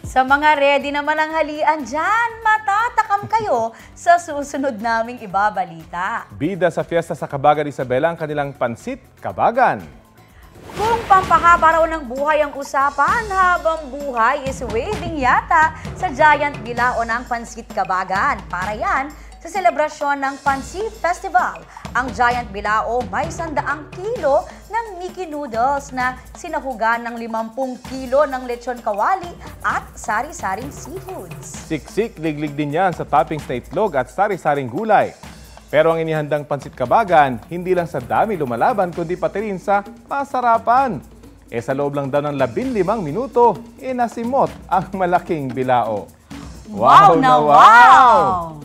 Sa mga ready naman ang halian dyan, matatakam kayo sa susunod naming ibabalita. Bida sa Fiesta sa Cabagan, Isabela ang kanilang pansit kabagan. Kung pampahaba raw ng buhay ang usapan, habang buhay is waiting yata sa Giant Bilao ng Pansit Kabagan. Para yan, sa selebrasyon ng Pansit Festival, ang Giant Bilao may 100 kilo ng Mickey Noodles na sinahugan ng 50 kilo ng lechon kawali at sari-saring seafoods. Siksik, liglig din yan sa toppings na itlog at sari-saring gulay. Pero ang inihandang Pansit Kabagan, hindi lang sa dami lumalaban kundi pati rin sa masarapan. Sa loob lang daw ng 15 minuto, nasimot ang malaking bilao. Wow na wow!